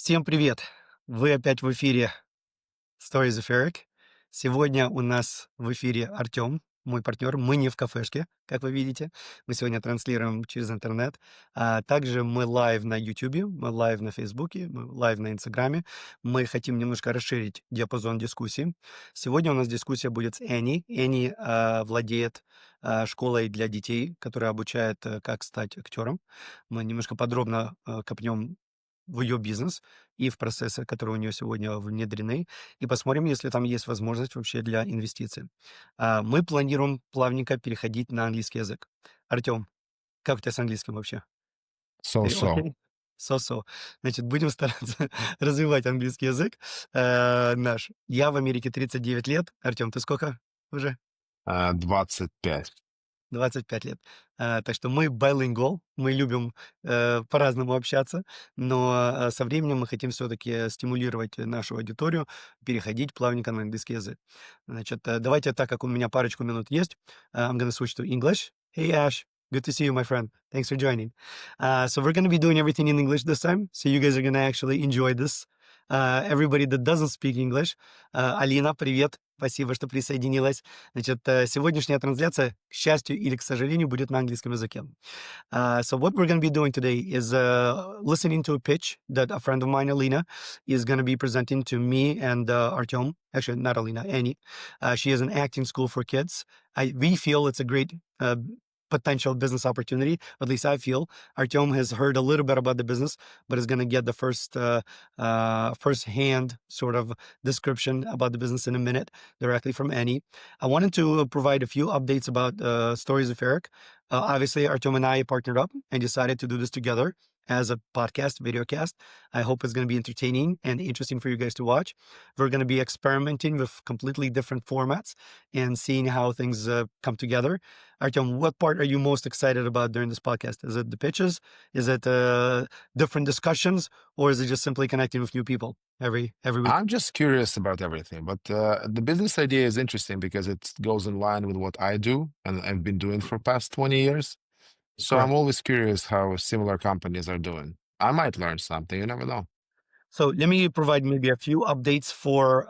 Всем привет! Вы опять в эфире Stories of Eric. Сегодня у нас в эфире Артем, мой партнер. Мы не в кафешке, как вы видите. Мы сегодня транслируем через интернет. Также мы лайв на YouTube, мы лайв на Фейсбуке, мы лайв на Инстаграме. Мы хотим немножко расширить диапазон дискуссий. Сегодня у нас дискуссия будет с Энни. Энни владеет школой для детей, которая обучает, как стать актером. Мы немножко подробно копнем в ее бизнес и в процессы, которые у нее сегодня внедрены, и посмотрим, если там есть возможность вообще для инвестиций. Мы планируем плавненько переходить на английский язык. Артем, как у тебя с английским вообще? Ты So-so. окей? So-so. Значит, будем стараться развивать английский язык наш. Я в Америке 39 лет. Артем, ты сколько уже? 25. 25 лет. Так что мы bilingual, мы любим по-разному общаться, но со временем мы хотим все-таки стимулировать нашу аудиторию, переходить плавненько на английский язык. Значит, давайте, так как у меня парочку минут есть, I'm gonna switch to English. Hey, Ash. Good to see you, my friend. Thanks for joining. So we're going to be doing everything in English this time. So you guys are going to actually enjoy this. Everybody that doesn't speak English. Алина, привет. Спасибо, что присоединилась. Значит, сегодняшняя трансляция, к счастью или к сожалению, будет на английском языке. So what we're going to be doing today is listening to a pitch that a friend of mine, Alina, is going to be presenting to me and Artem. Actually, not Alina, Annie. She has an acting school for kids. We feel it's a great potential business opportunity. At least I feel. Artem has heard a little bit about the business, but is going to get the first-hand sort of description about the business in a minute directly from Annie. I wanted to provide a few updates about Stories of Eric. Obviously, Artem and I partnered up and decided to do this together as a podcast, videocast. I hope it's going to be entertaining and interesting for you guys to watch. We're going to be experimenting with completely different formats and seeing how things come together. Artem, what part are you most excited about during this podcast? Is it the pitches? Is it different discussions? Or is it just simply connecting with new people every week? I'm just curious about everything, but the business idea is interesting because it goes in line with what I do and I've been doing for past 20 years. So I'm Correct. always curious how similar companies are doing. I might learn something, you never know. So let me provide maybe a few updates for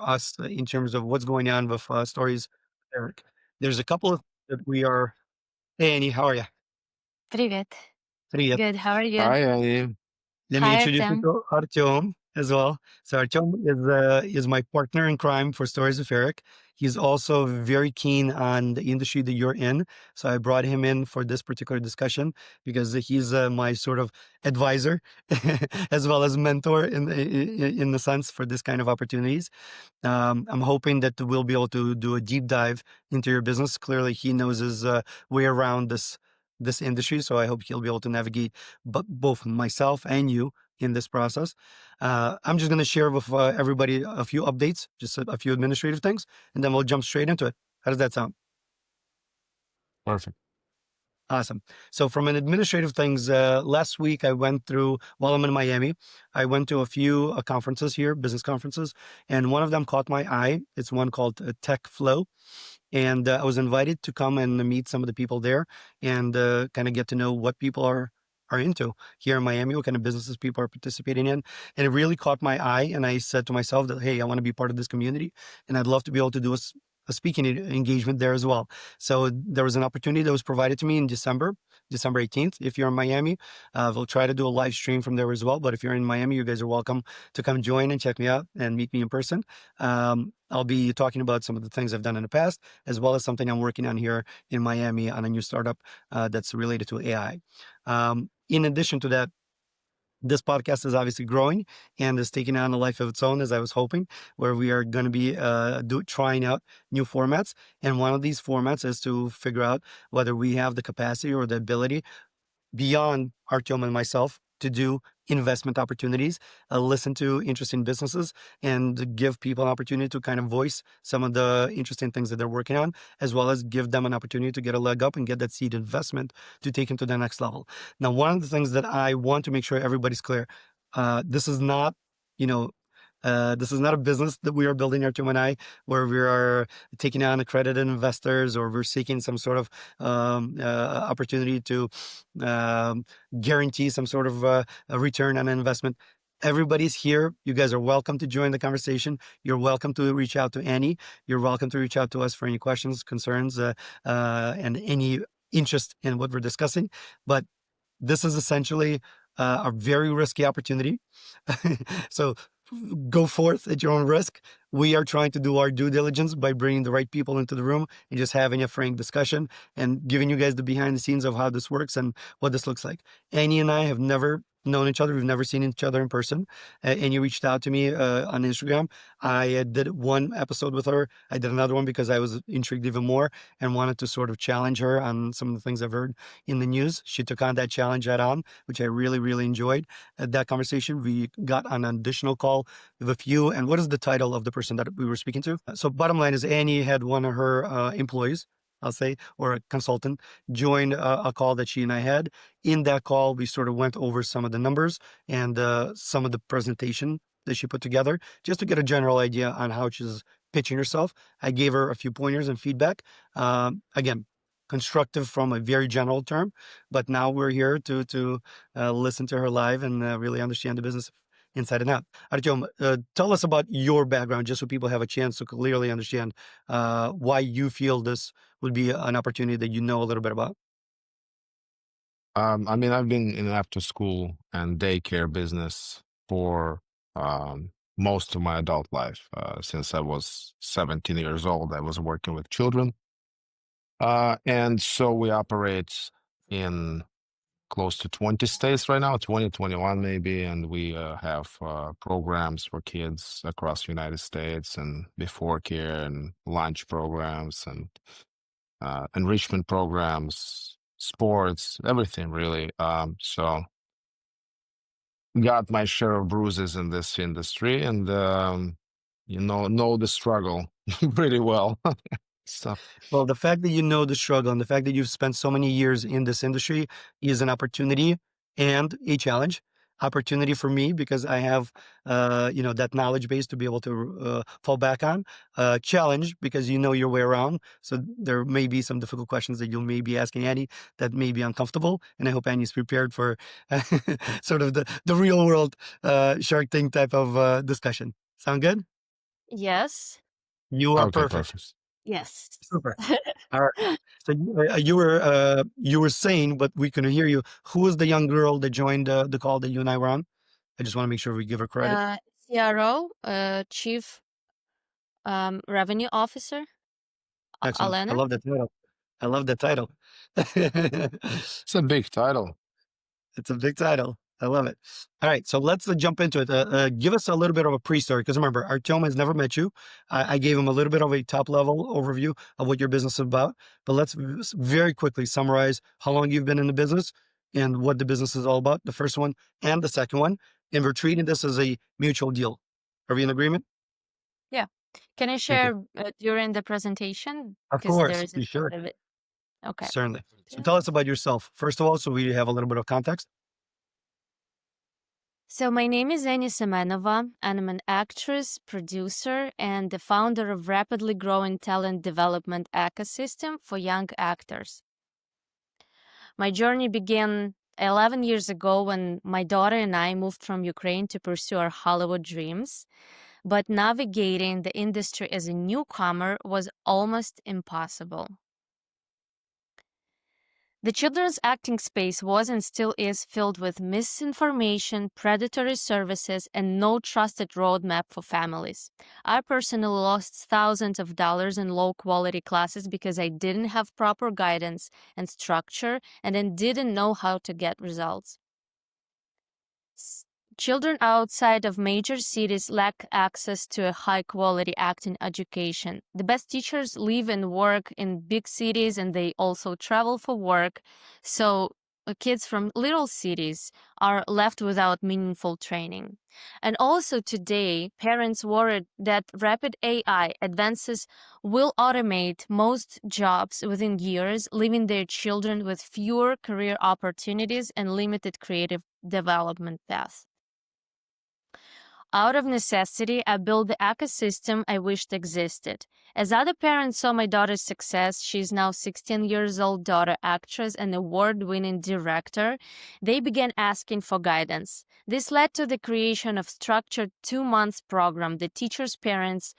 us in terms of what's going on with Stories, Eric. There's a couple of that we are. Hey, Annie, how are you? Привет. Привет. Good. How are you? Hi, Annie. Let me Hi, introduce you Artem. to Artem as well. So Artem is my partner in crime for Stories of Eric. He's also very keen on the industry that you're in. So I brought him in for this particular discussion because he's my sort of advisor as well as mentor in the sense for this kind of opportunities. I'm hoping that we'll be able to do a deep dive into your business. Clearly, he knows his way around this industry, so I hope he'll be able to navigate both myself and you in this process. I'm just going to share with everybody a few updates, just a few administrative things, and then we'll jump straight into it. How does that sound? Perfect. Awesome. So from an administrative things, last week I went through, while I'm in Miami, I went to a few conferences here, business conferences, and one of them caught my eye. It's one called Tech Flow. And I was invited to come and meet some of the people there and kind of get to know what people are into here in Miami, what kind of businesses people are participating in. And it really caught my eye. And I said to myself that, hey, I want to be part of this community and I'd love to be able to do a speaking engagement there as well. So there was an opportunity that was provided to me in December 18th. If you're in Miami, we'll try to do a live stream from there as well. But if you're in Miami, you guys are welcome to come join and check me out and meet me in person. I'll be talking about some of the things I've done in the past, as well as something I'm working on here in Miami on a new startup that's related to AI. In addition to that, this podcast is obviously growing and is taking on a life of its own, as I was hoping, where we are going to be trying out new formats. And one of these formats is to figure out whether we have the capacity or the ability beyond Artyom and myself to do investment opportunities, listen to interesting businesses, and give people an opportunity to kind of voice some of the interesting things that they're working on, as well as give them an opportunity to get a leg up and get that seed investment to take them to the next level. Now, one of the things that I want to make sure everybody's clear, this is not, this is not a business that we are building, Artyom and I, where we are taking on accredited investors or we're seeking some sort of opportunity to guarantee some sort of a return on investment. Everybody's here. You guys are welcome to join the conversation. You're welcome to reach out to Annie. You're welcome to reach out to us for any questions, concerns, and any interest in what we're discussing. But this is essentially a very risky opportunity. So go forth at your own risk. We are trying to do our due diligence by bringing the right people into the room and just having a frank discussion and giving you guys the behind the scenes of how this works and what this looks like. Annie and I have never known each other. We've never seen each other in person. Annie reached out to me on Instagram. I did one episode with her. I did another one because I was intrigued even more and wanted to sort of challenge her on some of the things I've heard in the news. She took on that challenge head on, which I really, really enjoyed. That conversation, we got on an additional call with a few. And what is the title of the person that we were speaking to? So bottom line is Annie had one of her employees, I'll say, or a consultant, join a call that she and I had. In that call, we sort of went over some of the numbers and some of the presentation that she put together, just to get a general idea on how she's pitching herself. I gave her a few pointers and feedback. Again, constructive from a very general term, but now we're here to listen to her live and really understand the business inside and out. Artem, tell us about your background, just so people have a chance to clearly understand why you feel this would be an opportunity that you know a little bit about. I mean, I've been in after school and daycare business for most of my adult life. Since I was 17 years old, I was working with children. And so we operate in close to 20 states right now, 20, 21 maybe, and we have programs for kids across the United States and before care and lunch programs and enrichment programs, sports, everything really. So got my share of bruises in this industry and know the struggle pretty well. So Well, the fact that you know the struggle and the fact that you've spent so many years in this industry is an opportunity and a challenge. Opportunity for me because I have, that knowledge base to be able to fall back on. Challenge because you know your way around. So there may be some difficult questions that you may be asking Annie that may be uncomfortable, and I hope Annie's prepared for sort of the real world Shark Tank type of discussion. Sound good? Yes. You are okay, perfect. perfect. Yes. Super. All right. So you were saying, but we couldn't hear you. Who was the young girl that joined the call that you and I were on? I just want to make sure we give her credit. CRO, Chief Revenue Officer, Excellent. I Alena. love that title. I love that title. It's a big title. It's a big title. I love it. All right, so let's jump into it. Give us a little bit of a pre-story, because remember, Artem has never met you. I gave him a little bit of a top-level overview of what your business is about, but let's very quickly summarize how long you've been in the business and what the business is all about, the first one and the second one, and we're treating this as a mutual deal. Are we in agreement? Yeah. Can I Okay. share during the presentation? Of Because there course, is a you sure. part of it. Okay. Certainly. So Yeah. tell us about yourself, first of all, so we have a little bit of context. So my name is Anya Semenova, and I'm an actress, producer, and the founder of rapidly growing talent development ecosystem for young actors. My journey began 11 years ago when my daughter and I moved from Ukraine to pursue our Hollywood dreams. But navigating the industry as a newcomer was almost impossible. The children's acting space was and still is filled with misinformation, predatory services, and no trusted roadmap for families. I personally lost thousands of dollars in low-quality classes because I didn't have proper guidance and structure and then didn't know how to get results. Children outside of major cities lack access to a high-quality acting education. The best teachers live and work in big cities, and they also travel for work. So kids from little cities are left without meaningful training. And also today, parents worried that rapid AI advances will automate most jobs within years, leaving their children with fewer career opportunities and limited creative development paths. Out of necessity, I built the ecosystem I wished existed. As other parents saw my daughter's success, she's now 16 years old daughter actress and award-winning director, they began asking for guidance. This led to the creation of structured 2-month program that teaches parents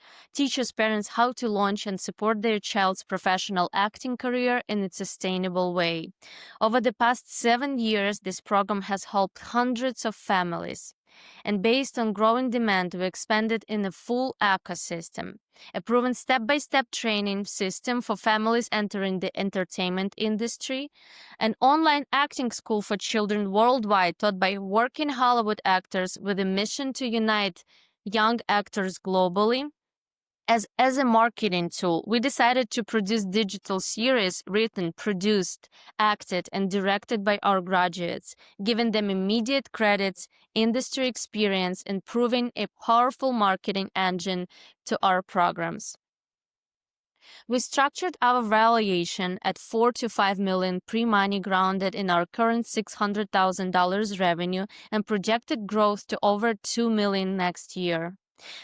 how to launch and support their child's professional acting career in a sustainable way. Over the past 7 years, this program has helped hundreds of families. And based on growing demand, we expanded in a full ecosystem, a proven step-by-step training system for families entering the entertainment industry, an online acting school for children worldwide taught by working Hollywood actors with a mission to unite young actors globally. As a marketing tool, we decided to produce digital series written, produced, acted, and directed by our graduates, giving them immediate credits, industry experience, and proving a powerful marketing engine to our programs. We structured our valuation at $4 to $5 million pre-money, grounded in our current $600,000 revenue and projected growth to over $2 million next year.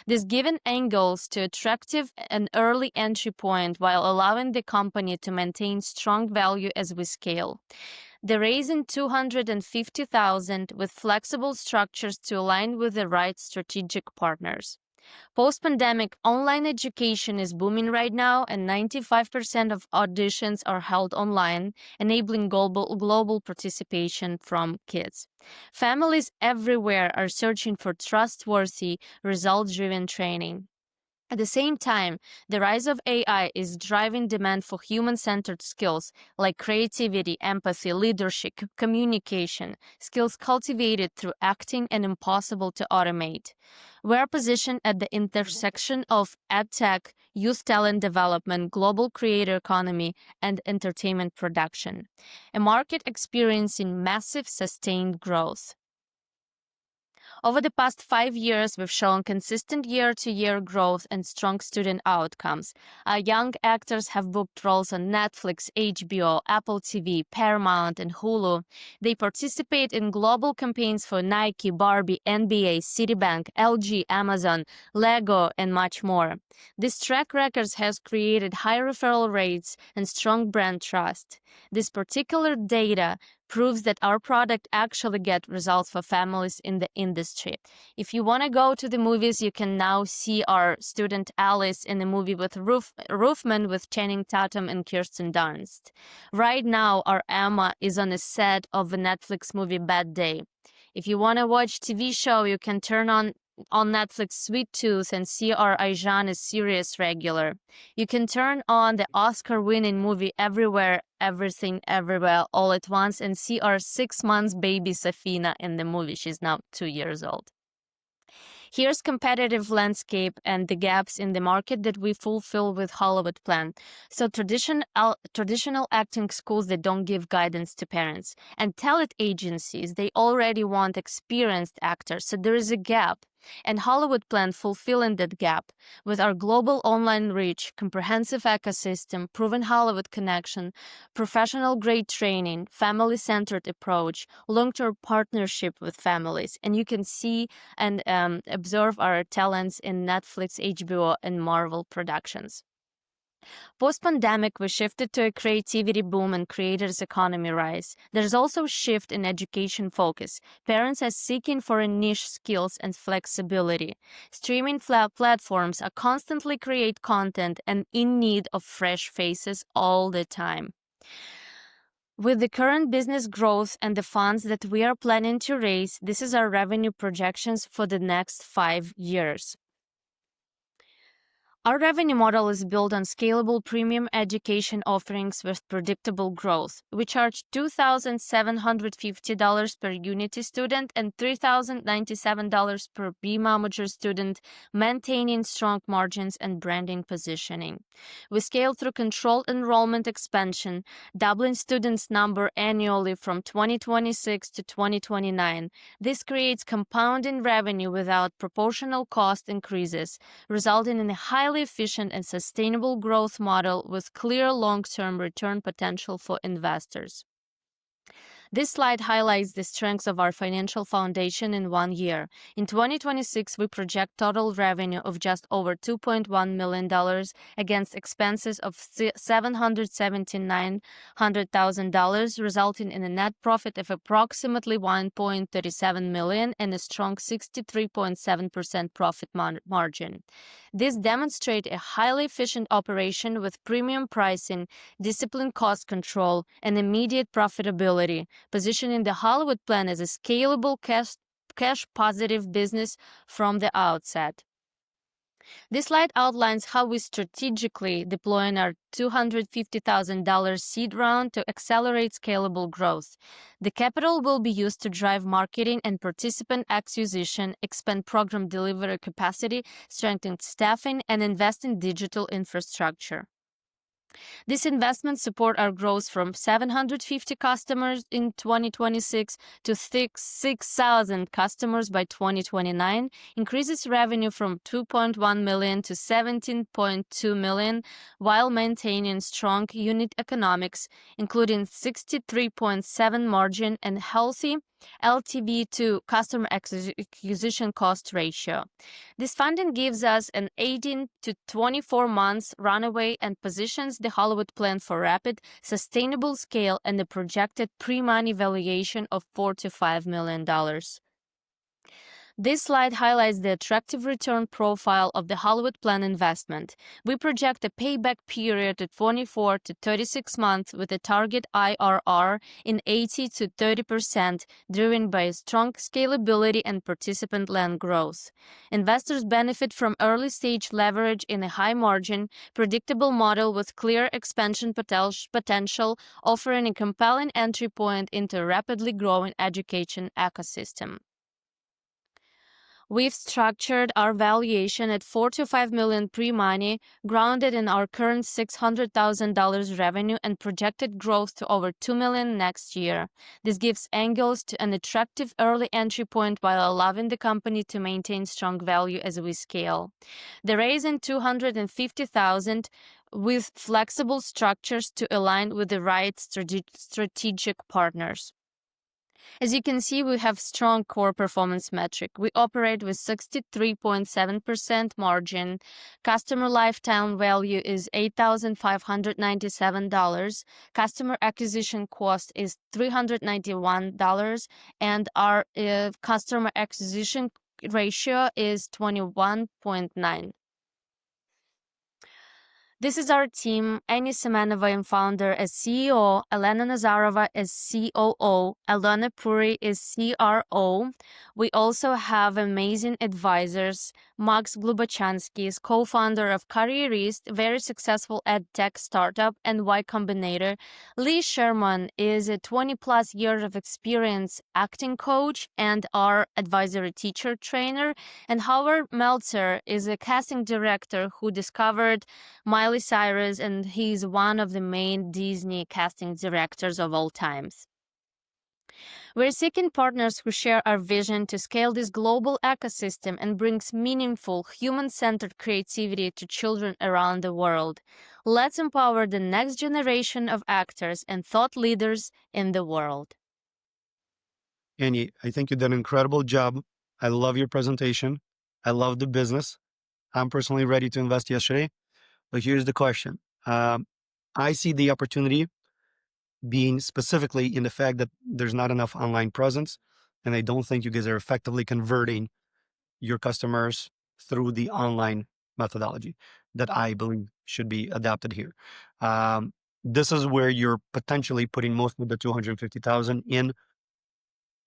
This given angles to attractive and early entry point while allowing the company to maintain strong value as we scale. The raising $250,000 with flexible structures to align with the right strategic partners. Post-pandemic, online education is booming right now, and 95% of auditions are held online, enabling global participation from kids. Families everywhere are searching for trustworthy, result-driven training. At the same time, the rise of AI is driving demand for human-centered skills like creativity, empathy, leadership, communication, skills cultivated through acting and impossible to automate. We are positioned at the intersection of edtech, youth talent development, global creator economy, and entertainment production, a market experiencing massive sustained growth. Over the past 5 years, we've shown consistent year-to-year growth and strong student outcomes. Our young actors have booked roles on Netflix, HBO, Apple TV, Paramount, and Hulu. They participate in global campaigns for Nike, Barbie, NBA, Citibank, LG, Amazon, Lego, and much more. This track record has created high referral rates and strong brand trust. This particular data proves that our product actually gets results for families in the industry. If you want to go to the movies, you can now see our student Alice in the movie with Roofman with Channing Tatum and Kirsten Dunst. Right now, our Emma is on a set of the Netflix movie Bad Day. If you want to watch TV show, you can turn on Netflix Sweet Tooth and see our Aijan is Serious regular. You can turn on the Oscar-winning movie Everywhere, Everything, Everywhere, All at Once and see our 6 months baby Safina in the movie. She's now 2 years old. Here's competitive landscape and the gaps in the market that we fulfill with Hollywood Plan. So traditional acting schools, they don't give guidance to parents. And talent agencies, they already want experienced actors. So there is a gap. And Hollywood Plan fulfilling that gap with our global online reach, comprehensive ecosystem, proven Hollywood connection, professional-grade training, family-centered approach, long-term partnership with families. And you can see and observe our talents in Netflix, HBO, and Marvel productions. Post-pandemic, we shifted to a creativity boom and creators' economy rise. There's also a shift in education focus. Parents are seeking for niche skills and flexibility. Streaming platforms are constantly create content and in need of fresh faces all the time. With the current business growth and the funds that we are planning to raise, this is our revenue projections for the next 5 years. Our revenue model is built on scalable premium education offerings with predictable growth. We charge $2,750 per Unity student and $3,097 per B-Momager student, maintaining strong margins and branding positioning. We scale through controlled enrollment expansion, doubling students' number annually from 2026 to 2029. This creates compounding revenue without proportional cost increases, resulting in a highly efficient and sustainable growth model with clear long-term return potential for investors. This slide highlights the strengths of our financial foundation in 1 year. In 2026, we project total revenue of just over $2.1 million against expenses of $779,000, resulting in a net profit of approximately $1.37 million and a strong 63.7% profit margin. This demonstrates a highly efficient operation with premium pricing, disciplined cost control, and immediate profitability, positioning the Hollywood plan as a scalable cash positive business from the outset. This slide outlines how we strategically deploying our $250,000 seed round to accelerate scalable growth. The capital will be used to drive marketing and participant acquisition, expand program delivery capacity, strengthen staffing, and invest in digital infrastructure. These investments support our growth from 750 customers in 2026 to 6,000 customers by 2029, increases revenue from $2.1 million to $17.2 million, while maintaining strong unit economics, including 63.7% margin and healthy LTV to customer acquisition cost ratio. This funding gives us an 18 to 24 months runway and positions the Hollywood plan for rapid, sustainable scale and a projected pre-money valuation of $4 to $5 million. This slide highlights the attractive return profile of the Hollywood plan investment. We project a payback period at 24 to 36 months with a target IRR in 80 to 30%, driven by strong scalability and participant land growth. Investors benefit from early-stage leverage in a high-margin, predictable model with clear expansion potential, offering a compelling entry point into a rapidly growing education ecosystem. We've structured our valuation at $4 to $5 million pre-money, grounded in our current $600,000 revenue and projected growth to over $2 million next year. This gives angles to an attractive early entry point while allowing the company to maintain strong value as we scale. The raise in $250,000 with flexible structures to align with the right strategic partners. As you can see, we have strong core performance metric. We operate with 63.7% margin. Customer lifetime value is $8,597. Customer acquisition cost is $391, and our customer acquisition ratio is 21.9. This is our team: Annie Semenova, founder, as CEO, Elena Nazarova as COO, Alona Puri is CRO. We also have amazing advisors. Max Glubachansky is co-founder of Careerist, very successful ed tech startup, and Y Combinator. Lee Sherman is a 20-plus years of experience acting coach and our advisory teacher trainer. And Howard Meltzer is a casting director who discovered Miley Cyrus, and he's one of the main Disney casting directors of all times. We're seeking partners who share our vision to scale this global ecosystem and brings meaningful, human-centered creativity to children around the world. Let's empower the next generation of actors and thought leaders in the world. Annie, I think you did an incredible job. I love your presentation. I love the business. I'm personally ready to invest yesterday. But here's the question. I see the opportunity being specifically in the fact that there's not enough online presence, and I don't think you guys are effectively converting your customers through the online methodology that I believe should be adapted here. This is where you're potentially putting most of the 250,000 in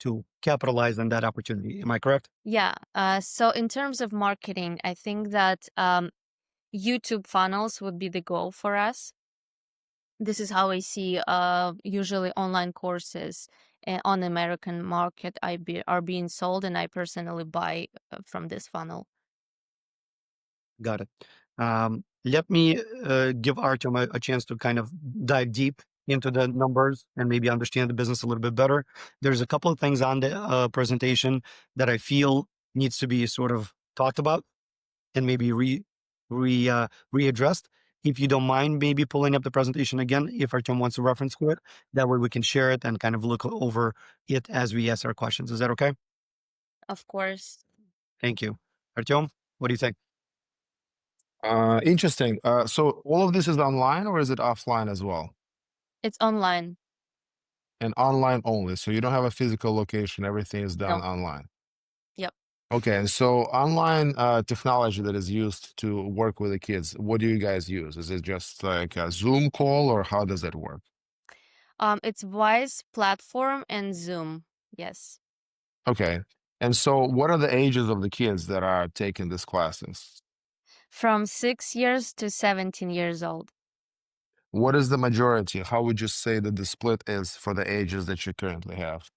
to capitalize on that opportunity. Am I correct? Yeah. So in terms of marketing, I think that YouTube funnels would be the goal for us. This is how I see usually online courses on the American market are being sold, and I personally buy from this funnel. Got it. Let me give Artem a chance to kind of dive deep into the numbers and maybe understand the business a little bit better. There's a couple of things on the presentation that I feel needs to be sort of talked about and maybe readdressed. If you don't mind, maybe pulling up the presentation again, if Artem wants a reference to it, that way we can share it and kind of look over it as we ask our questions. Is that okay? Of course. Thank you. Artem, what do you think? Interesting. So all of this is online or is it offline as well? It's online. And online only. So you don't have a physical location. Everything is done No. online. Yep. Okay. And so online technology that is used to work with the kids, what do you guys use? Is it just like a Zoom call or how does it work? It's Wise platform and Zoom. Yes. Okay. And so what are the ages of the kids that are taking these classes? From 6 years to 17 years old. What is the majority? How would you say that the split is for the ages that you currently have?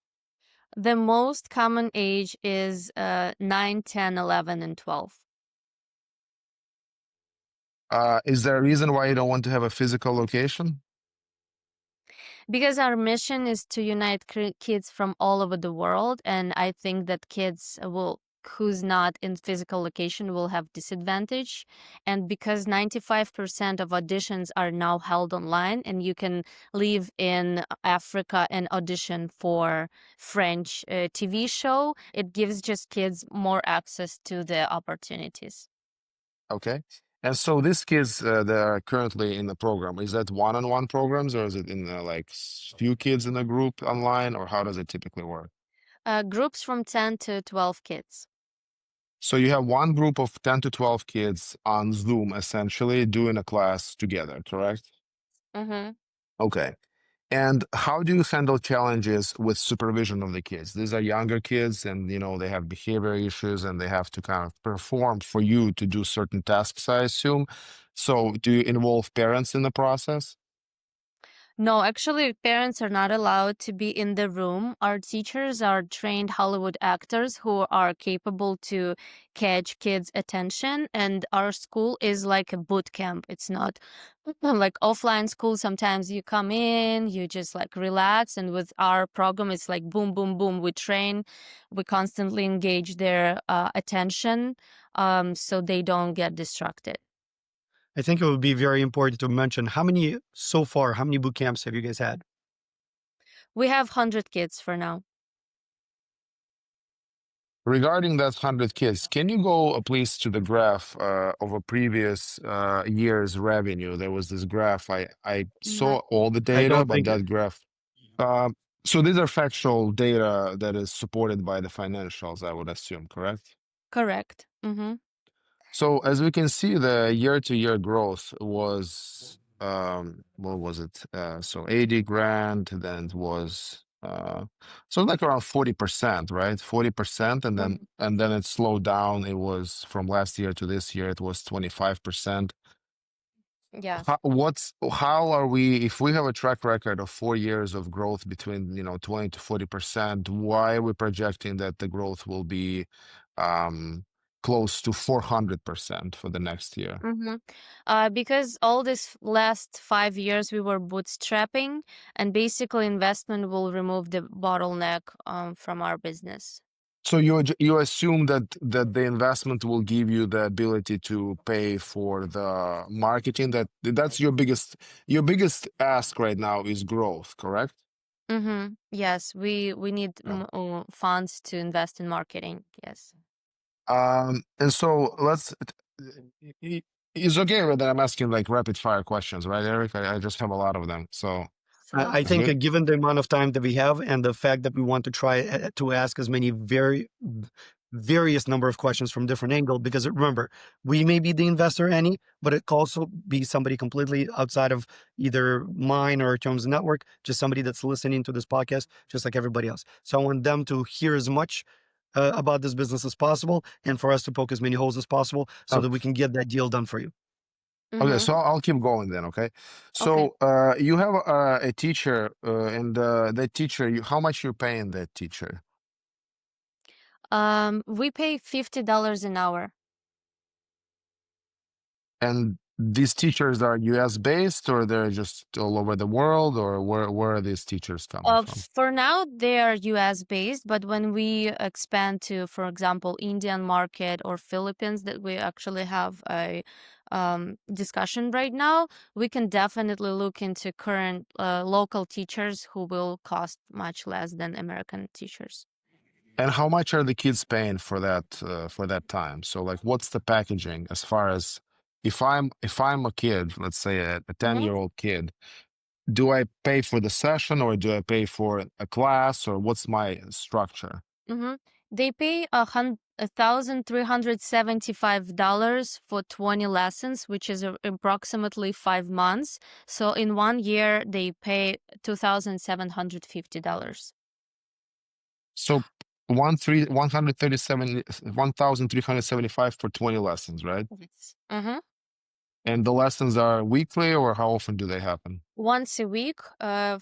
The most common age is 9, 10, 11, and 12. Is there a reason why you don't want to have a physical location? Because our mission is to unite kids from all over the world, and I think that kids will who's not in physical location will have disadvantage. And because 95% of auditions are now held online, and you can live in Africa and audition for French TV show, it gives just kids more access to the opportunities. Okay. And so these kids that are currently in the program, is that one-on-one programs or is it in like few kids in a group online or how does it typically work? Groups from 10 to 12 kids. So you have one group of 10 to 12 kids on Zoom essentially doing a class together, correct? Mm-hmm. Okay. And how do you handle challenges with supervision of the kids? These are younger kids and they have behavior issues and they have to kind of perform for you to do certain tasks, I assume. So do you involve parents in the process? No, actually, parents are not allowed to be in the room. Our teachers are trained Hollywood actors who are capable to catch kids' attention. And our school is like a boot camp. It's not like offline school. Sometimes you come in, you just like relax. And with our program, it's like boom, boom, boom. We train, we constantly engage their attention so they don't get distracted. I think it would be very important to mention how many boot camps have you guys had? We have 100 kids for now. Regarding that 100 kids, can you go please to the graph of a previous year's revenue? There was this graph. I saw all the I data, don't but think that graph. Uh, so these are factual data that is supported by the financials, I would assume, correct? Correct. Mm-hmm. So as we can see, the year-to-year growth was what was it? So 80 grand, then it was so like around 40%, right? 40%, and then it slowed down. It was from last year to this year, it was 25%. Yeah. How are we, if we have a track record of 4 years of growth between 20 to 40%, why are we projecting that the growth will be um close to 400% for the next year? Mm-hmm. Because all this last 5 years we were bootstrapping, and basically investment will remove the bottleneck from our business. So you assume that the investment will give you the ability to pay for the marketing, that's your biggest ask right now is growth, correct? Mm-hmm. Yes, we need Yeah. funds to invest in marketing. Yes. And so it's okay that I'm asking like rapid fire questions, right, Eric? I just have a lot of them, so I it's think good. given the amount of time that we have and the fact that we want to try to ask as many various number of questions from different angle, because remember, we may be the investor, any, but it could also be somebody completely outside of either mine or Tom's network, just somebody that's listening to this podcast, just like everybody else. So I want them to hear as much about this business as possible, and for us to poke as many holes as possible, so that we can get that deal done for you. Okay, Mm-hmm. so I'll keep going then, okay? Okay. So you have a teacher, and that teacher, how much you're paying that teacher? We pay $50 an hour. And these teachers are US based, or they're just all over the world, or where are these teachers coming from? For now, they are US based, but when we expand to, for example, Indian market or Philippines, that we actually have a discussion right now, we can definitely look into current local teachers who will cost much less than American teachers. And how much are the kids paying for that time? So like, what's the packaging as far as if I'm a kid, let's say a 10-year-old kid, do I pay for the session or do I pay for a class, or what's my structure? Mm-hmm. They pay $1,375 for 20 lessons, which is approximately 5 months. So in 1 year, they pay $2,750. So 1,375 for 20 lessons, right? Yes. Mm-hmm. And the lessons are weekly, or how often do they happen? Once a week, 1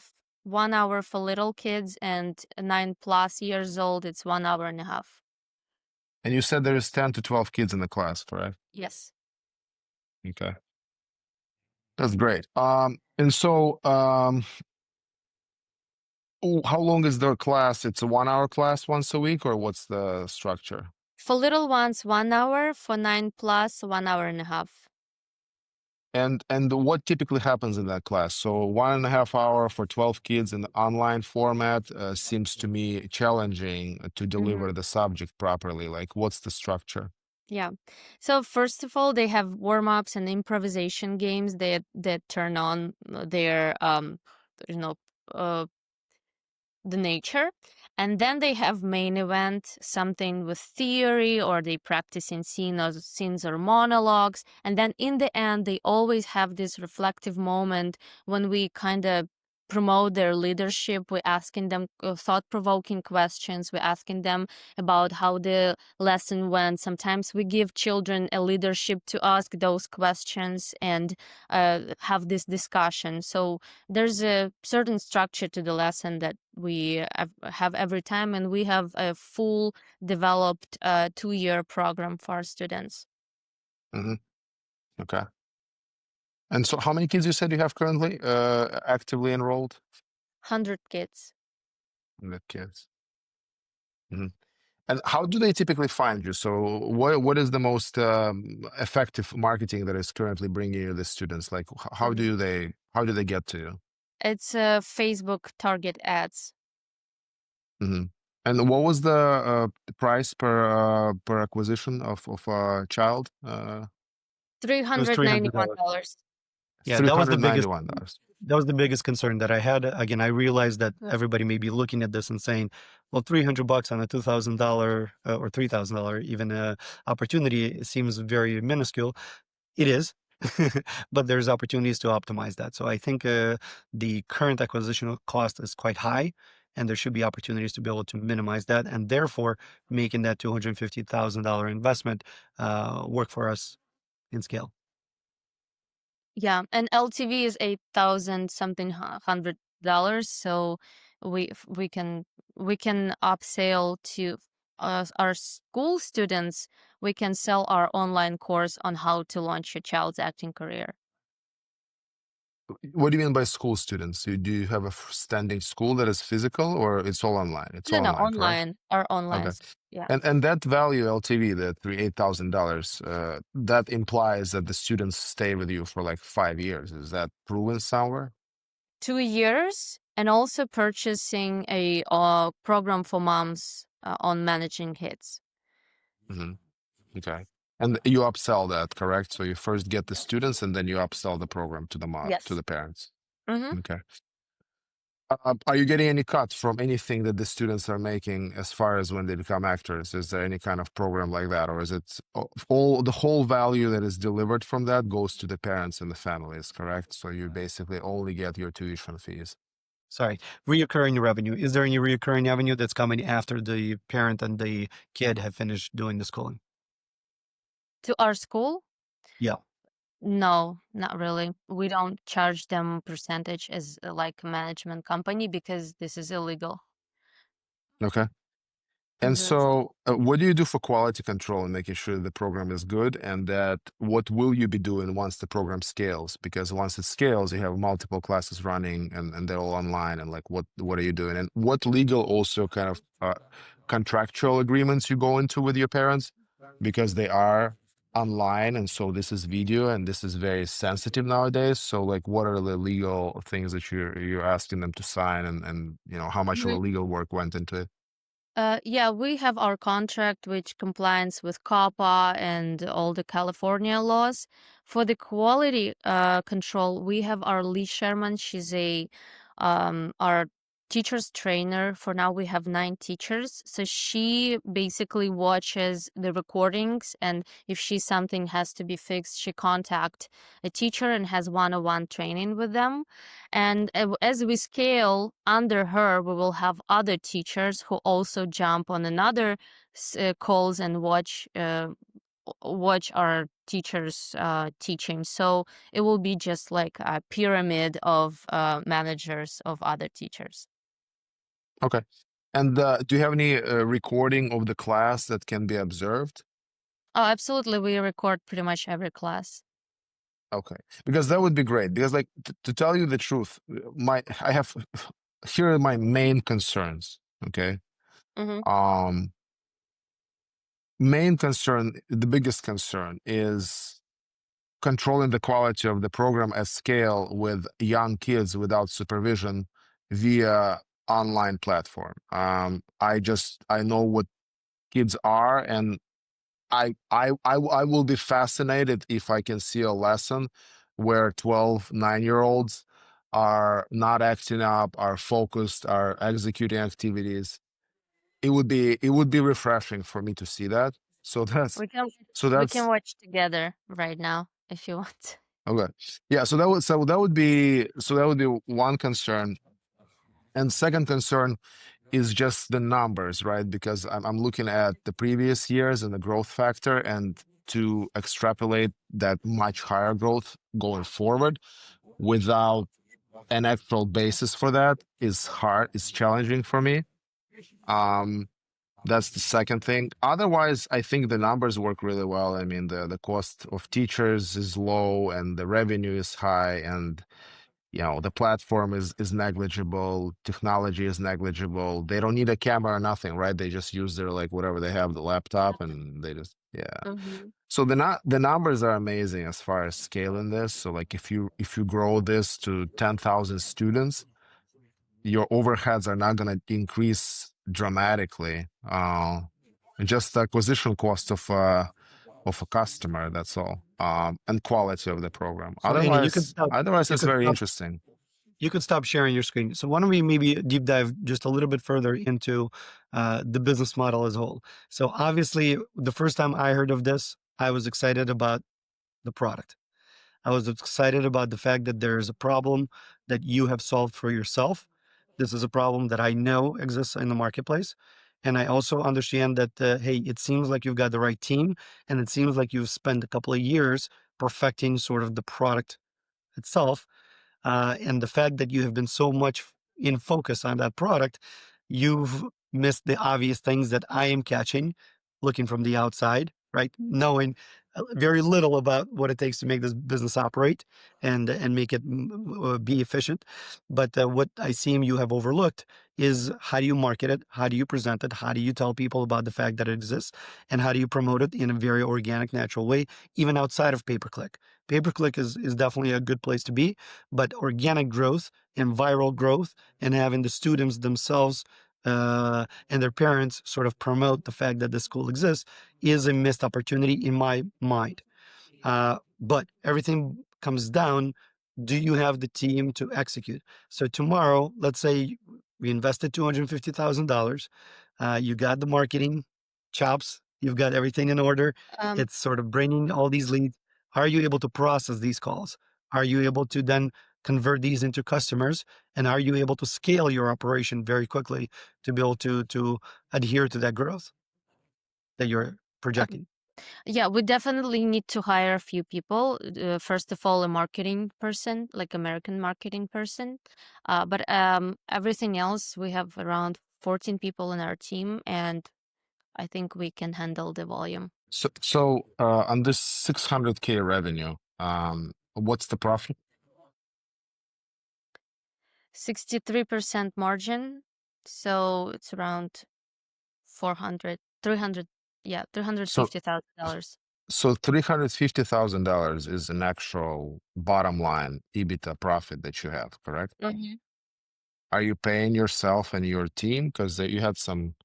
hour for little kids, and 9+ years old, it's 1 hour and a half. And you said there is 10 to 12 kids in the class, correct? Yes. Okay. That's great. And so how long is the class? It's a 1 hour class once a week, or what's the structure? For little ones, 1 hour. For 9+, 1 hour and a half. And what typically happens in that class? So 1.5 hour for 12 kids in the online format seems to me challenging to Mm-hmm. deliver the subject properly. Like, what's the structure? Yeah. So first of all, they have warm-ups and improvisation games that turn on their you know uh the nature, and then they have main event, something with theory, or they practice in scenes or monologues, and then in the end they always have this reflective moment when we kind of promote their leadership. We're asking them thought-provoking questions. We're asking them about how the lesson went. Sometimes we give children a leadership to ask those questions and have this discussion. So there's a certain structure to the lesson that we have every time, and we have a full developed 2 year program for our students. Hmm. Okay. And so how many kids you said you have currently actively enrolled? 100 kids. 100 kids. Mhm. And how do they typically find you? So what is the most effective marketing that is currently bringing you the students? Like, Mhm. how do they get to you? It's Facebook target ads. Hmm. And what was the price per acquisition of a child? It was $300. $391. Yeah, Three hundred ninety-one dollars. that was the biggest concern that I had. Again, I realized that everybody may be looking at this and saying, "Well, $300 on a $2,000 or $3,000 even opportunity seems very minuscule." It is, but there's opportunities to optimize that. So I think the current acquisition cost is quite high, and there should be opportunities to be able to minimize that, and therefore making that $250,000 investment work for us in scale. Yeah, and LTV is 8,000 something $100. So we can upsell to our school students. We can sell our online course on how to launch your child's acting career. What do you mean by school students? Do you have a standing school that is physical, or it's all online? It's No, all no, online, correct? online, our online. Okay. Yeah. And that value LTV, the $8,000, that implies that the students stay with you for like 5 years. Is that proven somewhere? 2 years, and also purchasing a program for moms on managing kids. Hmm. Okay. And you upsell that, correct? So you first get the students and then you upsell the program to the to Yes. the parents. Mm-hmm. Okay. Are you getting any cut from anything that the students are making as far as when they become actors? Is there any kind of program like that, or is it all the whole value that is delivered from that goes to the parents and the families, correct? So you basically only get your tuition fees. Sorry, reoccurring revenue. Is there any reoccurring revenue that's coming after the parent and the kid have finished doing the schooling? To our school? Yeah. No, not really. We don't charge them percentage as like a management company because this is illegal. Okay. And Mhm. so, what do you do for quality control and making sure the program is good? And that what will you be doing once the program scales? Because once it scales, you have multiple classes running and they're all online. And like, what are you doing? And what legal also kind of contractual agreements you go into with your parents? Because they are online, and so this is video, and this is very sensitive nowadays. So, like, what are the legal things that you're asking them to sign, and how much of a legal work went into it? Yeah, we have our contract which complies with COPPA and all the California laws. For the quality control, we have our Lee Sherman. She's our teacher's trainer. For now, we have 9 teachers. So she basically watches the recordings, and if she something has to be fixed, she contact a teacher and has one-on-one training with them. And as we scale under her, we will have other teachers who also jump on another calls and watch our teachers teaching. So it will be just like a pyramid of managers of other teachers. Okay. And do you have any recording of the class that can be observed? Oh, absolutely. We record pretty much every class. Okay, because that would be great. Because, like, to tell you the truth, I have here are my main concerns. Okay, Mm-hmm. um, main concern, the biggest concern is controlling the quality of the program at scale with young kids without supervision via online platform. I know what kids are, and I will be fascinated if I can see a lesson where 12, 9-year-olds are not acting up, are focused, are executing activities. It would be refreshing for me to see that. So that's We can so we can that's watch together right now if you want. okay. Yeah, so that would be one concern. And second concern is just the numbers, right? Because I'm looking at the previous years and the growth factor, and to extrapolate that much higher growth going forward without an actual basis for that is hard, it's challenging for me. Um, that's the second thing. Otherwise, I think the numbers work really well. I mean, the cost of teachers is low and the revenue is high, and the platform is negligible, technology is negligible. They don't need a camera or nothing, right? They just use their, like, whatever they have, the laptop, and they just, yeah. Mm-hmm. So the numbers are amazing as far as scaling this. So, like, if you grow this to 10,000 students, your overheads are not going to increase dramatically. Just the acquisition cost of a customer, that's all. And quality of the program. So Annie, Otherwise, you it's could very stop interesting. you could stop sharing your screen. So why don't we maybe deep dive just a little bit further into the business model as a whole? So obviously, the first time I heard of this, I was excited about the product. I was excited about the fact that there is a problem that you have solved for yourself. This is a problem that I know exists in the marketplace. And I also understand that, hey, it seems like you've got the right team, and it seems like you've spent a couple of years perfecting sort of the product itself. And the fact that you have been so much in focus on that product, you've missed the obvious things that I am catching looking from the outside, right? Knowing very little about what it takes to make this business operate and make it be efficient. But what I seem you have overlooked is how do you market it? How do you present it? How do you tell people about the fact that it exists? And how do you promote it in a very organic, natural way, even outside of pay-per-click? Pay-per-click is definitely a good place to be, but organic growth and viral growth and having the students themselves and their parents sort of promote the fact that the school exists is a missed opportunity in my mind. But everything comes down, do you have the team to execute? So tomorrow, let's say we invested $250,000. You got the marketing chops, you've got everything in order. Um, It's sort of bringing all these leads. Are you able to process these calls? Are you able to then convert these into customers? And are you able to scale your operation very quickly to be able to adhere to that growth that you're um, projecting? Yeah, we definitely need to hire a few people. First of all, a marketing person, like American marketing person. But everything else, we have around 14 people in our team, and I think we can handle the volume. So on this 600K revenue, what's the profit? 63% margin, so it's around 400, 300, yeah, So $350,000. so $350,000 is an actual bottom line EBITDA profit that you have, correct? Mm-hmm. Are you paying yourself and your team? Because you had some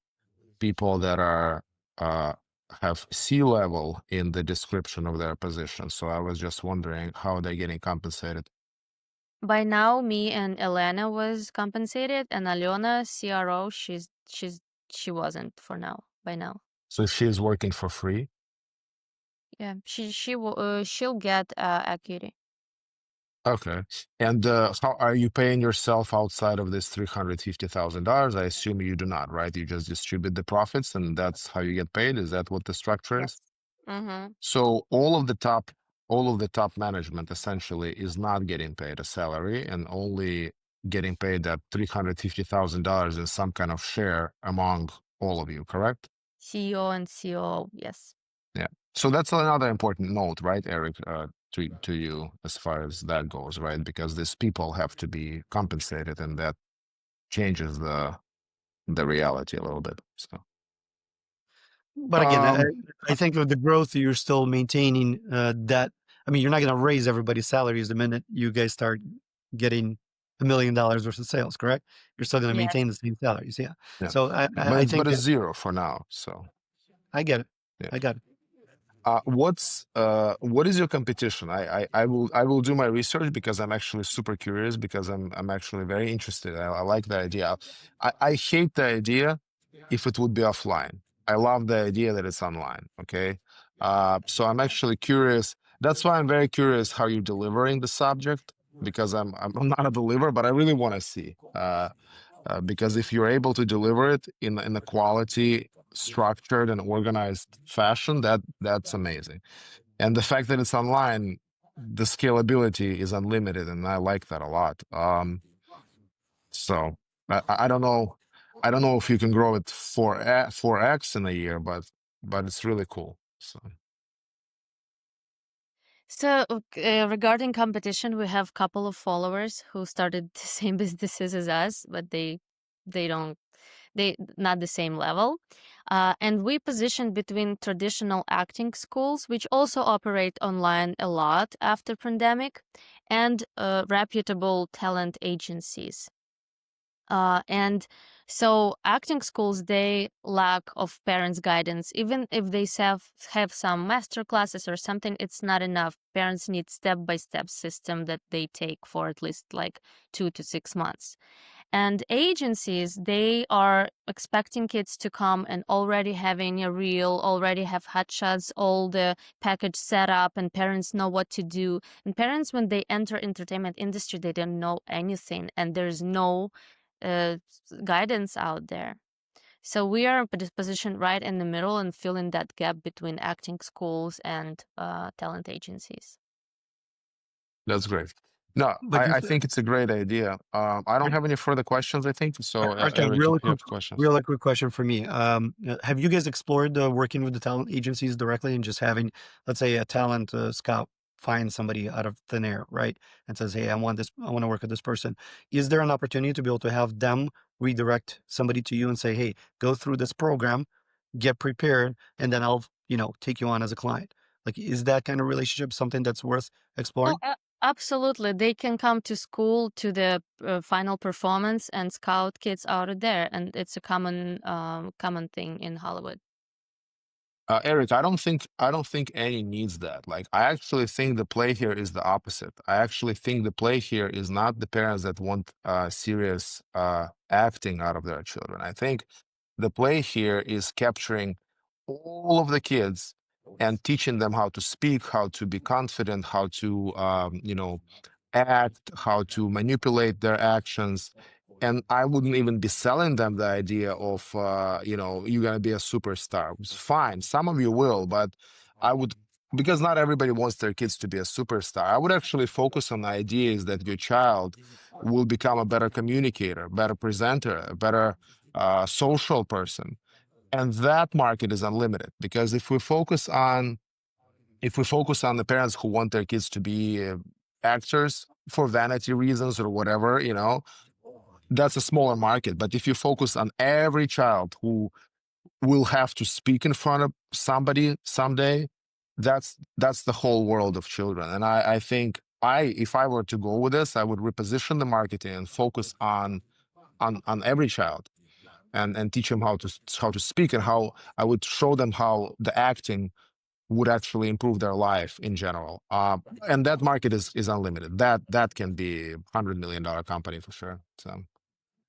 people that are uh, have C-level in the description of their position. So I was just wondering how they're getting compensated. By now, me and Elena was compensated, and Alena, CRO, she wasn't for now. By now, So she's working for free. yeah, she'll get equity. Okay. And how are you paying yourself outside of this $350,000? I assume you do not, right? You just distribute the profits and that's how you get paid. Is that what the structure is? Yes. Mm-hmm. So all of the top management essentially is not getting paid a salary and only getting paid that $350,000 in some kind of share among all of you, correct? CEO and COO, yes. Yeah. So that's another important note, right, Eric, to you as far as that goes, right? Because these people have to be compensated, and that changes the reality a little bit. So, But again, um, I think with the growth, you're still maintaining that. I mean, you're not going to raise everybody's salaries the minute you guys start getting $1 million worth of sales, correct? You're still going to Yes. maintain the same salaries, yeah. yeah, So but I it's think but it's zero for now. So, I get it. yeah. I got it. What is your competition? I will do my research because I'm actually super curious because I'm actually very interested. I like the idea. I hate the idea if it would be offline. I love the idea that it's online. Okay. So I'm actually curious. That's why I'm very curious how you're delivering the subject because I'm not a deliver, but I really want to see. Because if you're able to deliver it in a quality, structured, and organized fashion, that's amazing. And the fact that it's online, the scalability is unlimited, and I like that a lot. So I don't know, I don't know if you can grow it 4x in a year, but it's really cool. So So, regarding competition, we have a couple of followers who started the same businesses as us, but they don't they not the same level. And we position between traditional acting schools, which also operate online a lot after pandemic, and reputable talent agencies. And so acting schools, they lack of parents guidance. Even if they have some master classes or something, it's not enough. Parents need step-by-step system that they take for at least like 2 to 6 months. And agencies, they are expecting kids to come and already having a reel, already have hotshots, all the package set up, and parents know what to do. And parents, when they enter entertainment industry, they don't know anything, and there's no uh, guidance out there. So we are positioned right in the middle and filling that gap between acting schools and talent agencies. that's great. No, But I think it's a great idea. I don't have any further questions, I think. So, Artem, Eric, if you have questions. really quick question for me. Have you guys explored working with the talent agencies directly and just having, let's say, a talent scout find somebody out of thin air, right? And says, "Hey, I want this. I want to work with this person." Is there an opportunity to be able to have them redirect somebody to you and say, "Hey, go through this program, get prepared, and then I'll, take you on as a client." Like, is that kind of relationship something that's worth Oh, exploring? absolutely. They can come to school to the final performance and scout kids out of there, and it's a common thing in Hollywood. Eric, I don't think any needs that. Like, I actually think the play here is the opposite. I actually think the play here is not the parents that want serious acting out of their children. I think the play here is capturing all of the kids and teaching them how to speak, how to be confident, how to act, how to manipulate their actions. And I wouldn't even be selling them the idea of, you're going to be a superstar. It's fine. Some of you will, but I would, because not everybody wants their kids to be a superstar. I would actually focus on the ideas that your child will become a better communicator, better presenter, a better social person. And that market is unlimited, because if we focus on the parents who want their kids to be actors for vanity reasons or whatever, that's a smaller market. But if you focus on every child who will have to speak in front of somebody someday, that's the whole world of children. And I think if I were to go with this, I would reposition the marketing and focus on every child, and teach them how to speak, and how I would show them how the acting would actually improve their life in general. And that market is unlimited. That can be $100 million company for sure.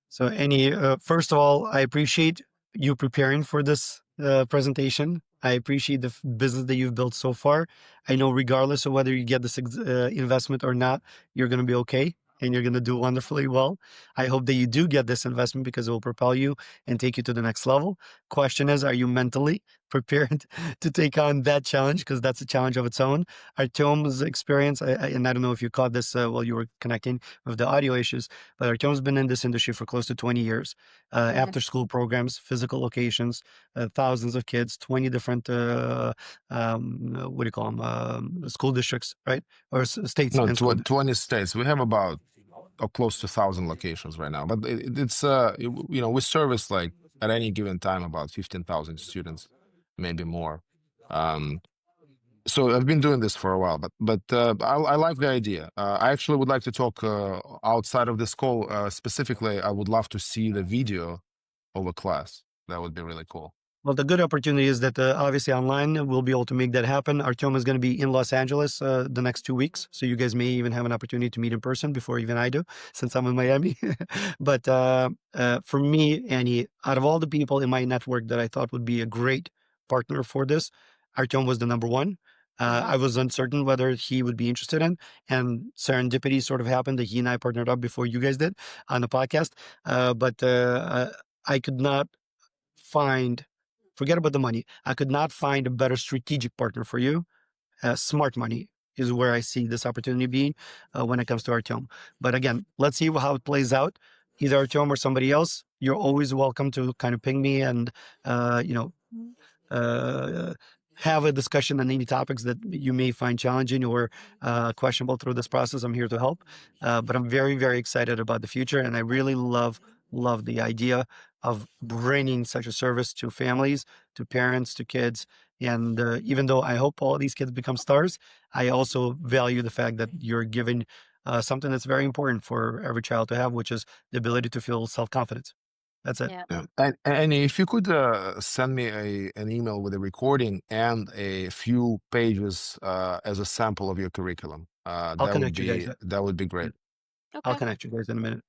So, Annie, first of all, I appreciate you preparing for this presentation. I appreciate the business that you've built so far. I know, regardless of whether you get this investment or not, you're going to be okay and you're going to do wonderfully well. I hope that you do get this investment because it will propel you and take you to the next level. Question is, are you mentally prepared to take on that challenge? Because that's a challenge of its own. Artem's experience, and I don't know if you caught this while you were connecting with the audio issues, but Artem's been in this industry for close to 20 years. After school programs, physical locations, thousands of kids, 20 different, what do you call them, school districts, right? Or states No, and school. 20 states. We have about close to 1,000 locations right now, but we service, like, at any given time about 15,000 students, maybe more. So I've been doing this for a while, but I like the idea. I actually would like to talk outside of this call. Specifically, I would love to see the video of a class. That would be really cool. Well, the good opportunity is that obviously online we'll be able to make that happen. Artem is going to be in Los Angeles the next 2 weeks, so you guys may even have an opportunity to meet in person before even I do, since I'm in Miami. But for me, Annie, out of all the people in my network that I thought would be a great partner for this, Artem was the number one. I was uncertain whether he would be interested in, and serendipity sort of happened that he and I partnered up before you guys did on the podcast. But I could not find, forget about the money. I could not find a better strategic partner for you. Smart money is where I see this opportunity being when it comes to Artem. But again, let's see how it plays out. Either Artem or somebody else. You're always welcome to kind of ping me and uh, you know uh, have a discussion on any topics that you may find challenging or questionable through this process. I'm here to help. But I'm very, very excited about the future, and I really love the idea of bringing such a service to families, to parents, to kids. And even though I hope all of these kids become stars, I also value the fact that you're giving something that's very important for every child to have, which is the ability to feel self-confidence. That's it. Yeah. Yeah. And if you could send me an email with a recording and a few pages as a sample of your curriculum, I'll connect you guys. that would be great. I'll Okay. connect you guys in a minute.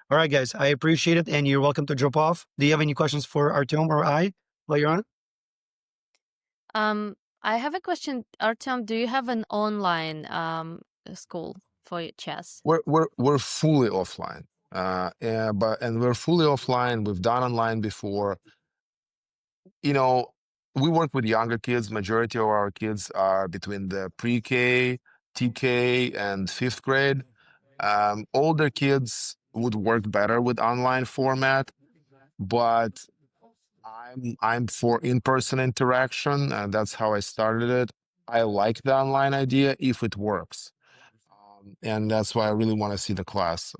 All right, guys. I appreciate it, and you're welcome to drop off. Do you have any questions for Artem or I while you're on? I have a question, Artem. Do you have an online school for chess? We're fully offline, and we're fully offline. We've done online before. We work with younger kids. Majority of our kids are between the pre-K, TK, and fifth grade. Older kids would work better with online format, but I'm for in-person interaction, and that's how I started it. I like the online idea if it works, and that's why I really want to see the class.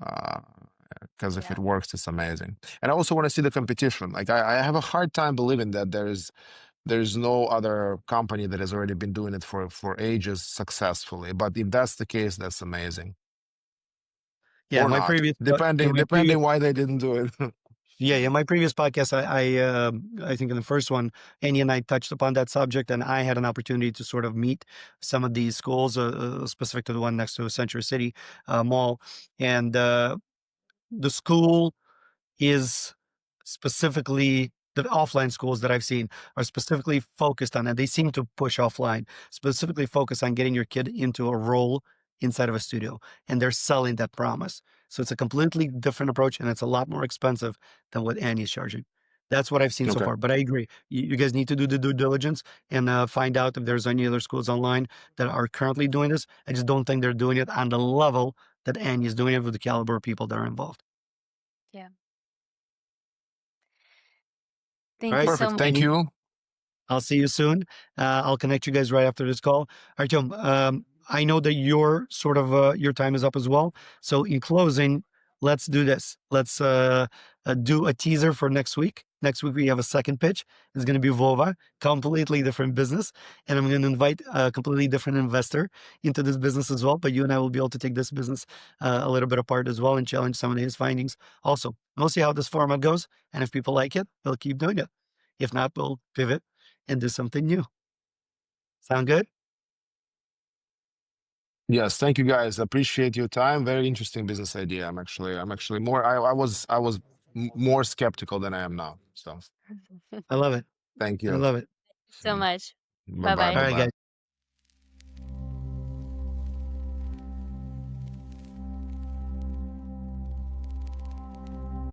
Because if Yeah. it works, it's amazing. And I also want to see the competition. Like, I have a hard time believing that there's no other company that has already been doing it for ages successfully. But if that's the case, that's amazing. Yeah, Or my not, previous in depending my previous depending why they didn't do it. in my previous podcast, I think in the first one, Annie and I touched upon that subject, and I had an opportunity to sort of meet some of these schools, specific to the one next to Century City Mall, and the school is specifically the offline schools that I've seen are specifically focused on, and they seem to push offline, specifically focused on getting your kid into a role inside of a studio, and they're selling that promise. So it's a completely different approach, and it's a lot more expensive than what Annie's charging. That's what I've seen so Okay. far. But I agree. You guys need to do the due diligence and find out if there's any other schools online that are currently doing this. I just don't think they're doing it on the level that Annie is doing it with the caliber of people that are involved. Yeah. Thank All you right. so Perfect. much. Thank you. I'll see you soon. I'll connect you guys right after this call. Artem, I know that your sort of your time is up as well. So in closing, let's do this. Let's do a teaser for next week. Next week we have a second pitch. It's going to be Vova, completely different business, and I'm going to invite a completely different investor into this business as well. But you and I will be able to take this business a little bit apart as well and challenge some of his findings. Also, we'll see how this format goes, and if people like it, we'll keep doing it. If not, we'll pivot and do something new. Sound good? Yes, thank you guys. Appreciate your time. Very interesting business idea. I'm actually more. I was more skeptical than I am now. So I love it. thank I you. love it. So much. Bye Bye bye. bye. All Bye right, guys. bye.